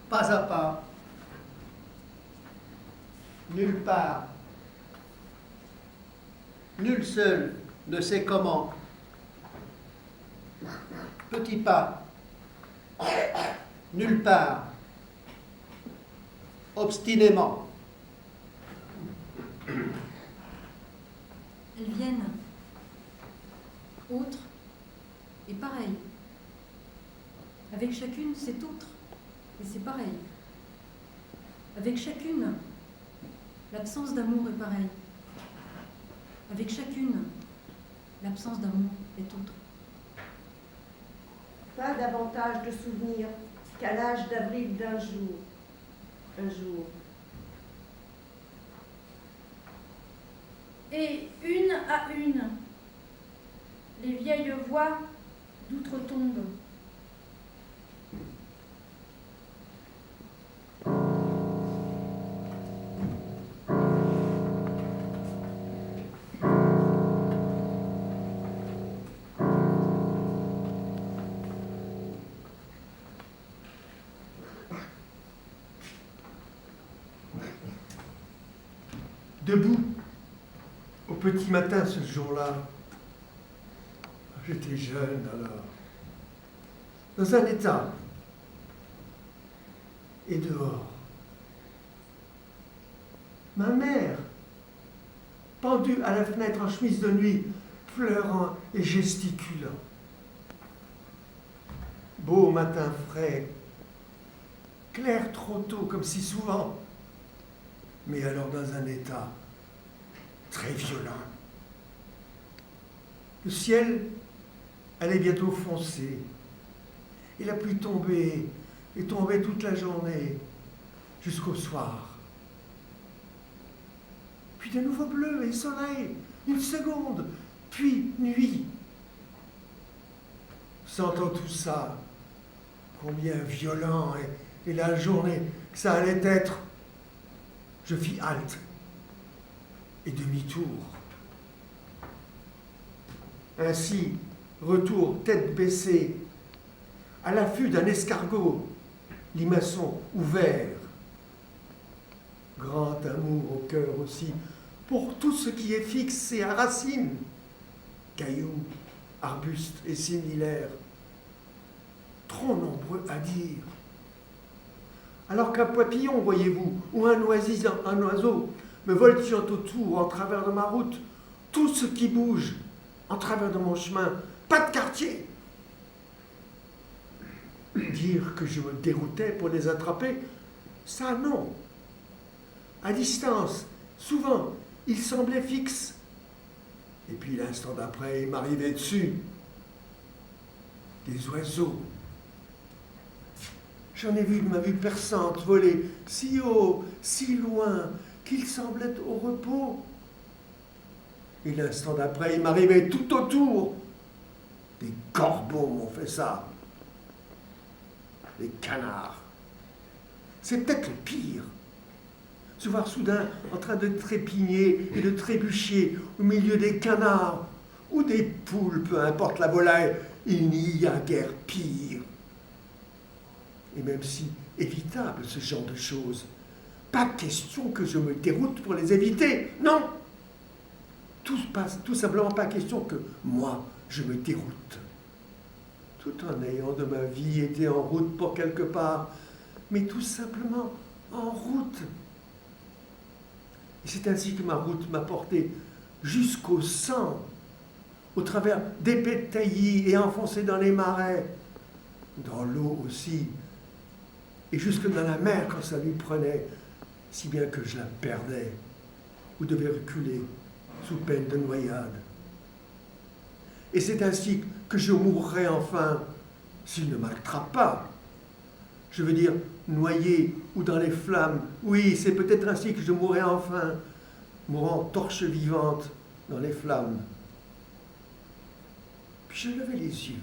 pas à pas, nulle part. Nul seul ne sait comment. Petit pas, nulle part, obstinément. Elles viennent, autres et pareilles. Avec chacune, c'est autre et c'est pareil. Avec chacune, l'absence d'amour est pareille. Avec chacune, l'absence d'amour est autre. Pas davantage de souvenirs qu'à l'âge d'avril d'un jour. Un jour. Et une à une, les vieilles voix d'outre-tombe. Debout, au petit matin ce jour-là, j'étais jeune alors, dans un état, et dehors, ma mère, pendue à la fenêtre en chemise de nuit, pleurant et gesticulant. Beau matin frais, clair trop tôt comme si souvent, mais alors dans un état très violent. Le ciel allait bientôt foncer, et la pluie tombait, et tombait toute la journée, jusqu'au soir. Puis de nouveau bleu et soleil, une seconde, puis nuit. Sentant tout ça, combien violent et la journée que ça allait être, je fis halte et demi-tour. Ainsi, retour tête baissée, à l'affût d'un escargot, limaçon ouvert. Grand amour au cœur aussi, pour tout ce qui est fixe et à racines, cailloux, arbustes et similaires, trop nombreux à dire. Alors qu'un papillon, voyez-vous, ou un oiseau, me voltigeant autour, en travers de ma route, tout ce qui bouge, en travers de mon chemin, pas de quartier. Dire que je me déroutais pour les attraper, ça non. À distance, souvent, ils semblaient fixes. Et puis l'instant d'après, il m'arrivait dessus. Des oiseaux. J'en ai vu de ma vue perçante voler si haut, si loin, qu'ils semblaient au repos. Et l'instant d'après, il m'arrivait tout autour. Des corbeaux m'ont fait ça. Des canards. C'est peut-être le pire. Se voir soudain en train de trépigner et de trébucher au milieu des canards ou des poules, peu importe la volaille, il n'y a guère pire. Et même si évitable ce genre de choses, pas question que je me déroute pour les éviter, non. Tout simplement pas question que moi, je me déroute. Tout en ayant de ma vie été en route pour quelque part, mais tout simplement en route. Et c'est ainsi que ma route m'a porté jusqu'au sang, au travers d'épais taillis et enfoncés dans les marais, dans l'eau aussi, et jusque dans la mer quand ça lui prenait, si bien que je la perdais ou devais reculer sous peine de noyade. Et c'est ainsi que je mourrai enfin, s'il ne m'attrape pas. Je veux dire, noyé ou dans les flammes. Oui, c'est peut-être ainsi que je mourrai enfin, mourant torche vivante dans les flammes. Puis je levai les yeux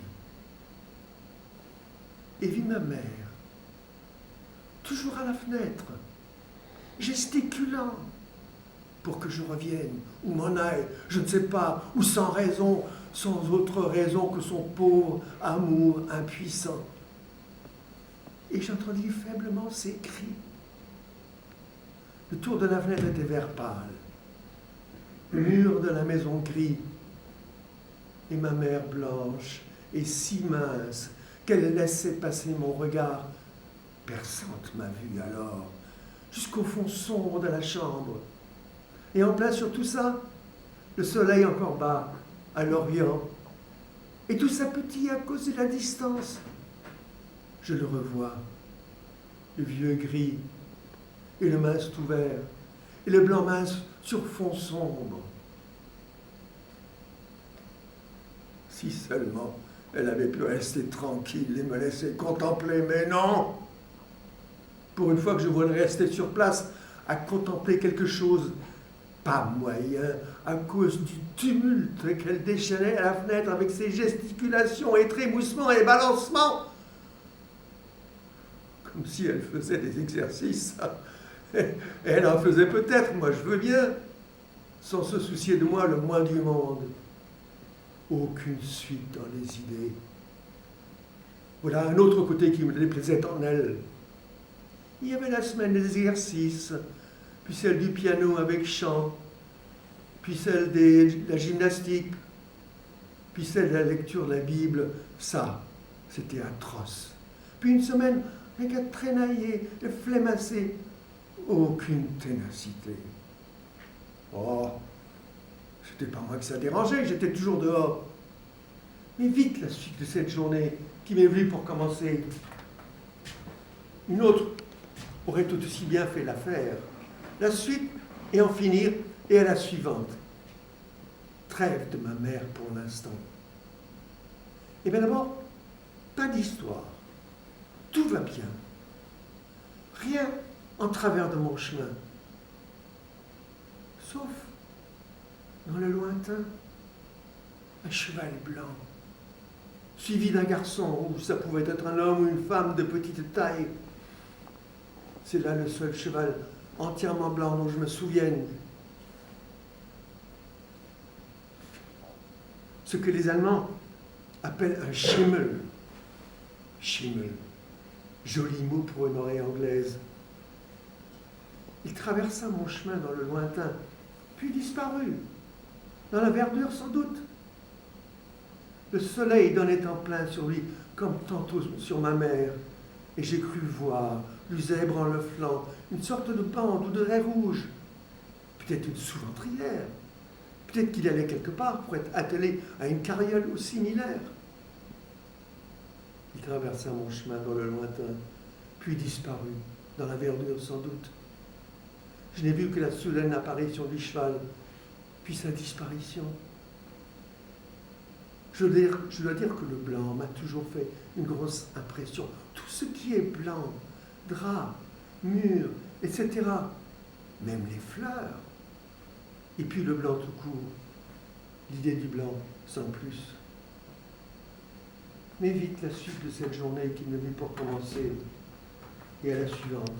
et vis ma mère, toujours à la fenêtre, gesticulant pour que je revienne, ou m'en aille, je ne sais pas, ou sans raison, sans autre raison que son pauvre amour impuissant. et j'entendis faiblement ses cris. Le tour de la fenêtre était vert pâle, le mur de la maison gris, et ma mère blanche et si mince qu'elle laissait passer mon regard. Perçante ma vue alors, jusqu'au fond sombre de la chambre. Et en plein sur tout ça, le soleil encore bas, à l'Orient, et tout ça petit à cause de la distance. Je le revois, le vieux gris, et le mince ouvert, et le blanc mince sur fond sombre. Si seulement elle avait pu rester tranquille et me laisser contempler, mais non! Pour une fois que je voulais rester sur place à contempler quelque chose, pas moyen, à cause du tumulte qu'elle déchaînait à la fenêtre avec ses gesticulations et trémoussements et balancements. Comme si elle faisait des exercices. Et elle en faisait peut-être, moi je veux bien, sans se soucier de moi le moins du monde. Aucune suite dans les idées. Voilà un autre côté qui me déplaisait en elle. Il y avait la semaine des exercices, puis celle du piano avec chant, puis celle de la gymnastique, puis celle de la lecture de la Bible. Ça, c'était atroce. Puis une semaine avec un traînailler, le flémassé, aucune ténacité. Oh, c'était pas moi que ça dérangeait, j'étais toujours dehors. Mais vite la suite de cette journée qui m'est venue pour commencer. Une autre aurait tout aussi bien fait l'affaire. La suite et en finir, et à la suivante. Trêve de ma mère pour l'instant. Et bien d'abord, pas d'histoire. Tout va bien. Rien en travers de mon chemin. Sauf, dans le lointain, un cheval blanc, suivi d'un garçon, ou ça pouvait être un homme ou une femme de petite taille. C'est là le seul cheval entièrement blanc dont je me souvienne. Ce que les Allemands appellent un Schimmel. Schimmel, joli mot pour une oreille anglaise. Il traversa mon chemin dans le lointain, puis disparut, dans la verdure sans doute. Le soleil donnait en plein sur lui, comme tantôt sur ma mère, et j'ai cru voir, du zèbre en le flanc, une sorte de bande ou de raie rouge, peut-être une sous-ventrière, peut-être qu'il allait quelque part pour être attelé à une carriole ou similaire. Il traversa mon chemin dans le lointain, puis disparut, dans la verdure sans doute. Je n'ai vu que la soudaine apparition du cheval, puis sa disparition. Je dois dire que le blanc m'a toujours fait une grosse impression. Tout ce qui est blanc, drap, mur, etc. Même les fleurs. Et puis le blanc tout court. L'idée du blanc, sans plus. Mais vite la suite de cette journée qui me vit pour commencer, et à la suivante.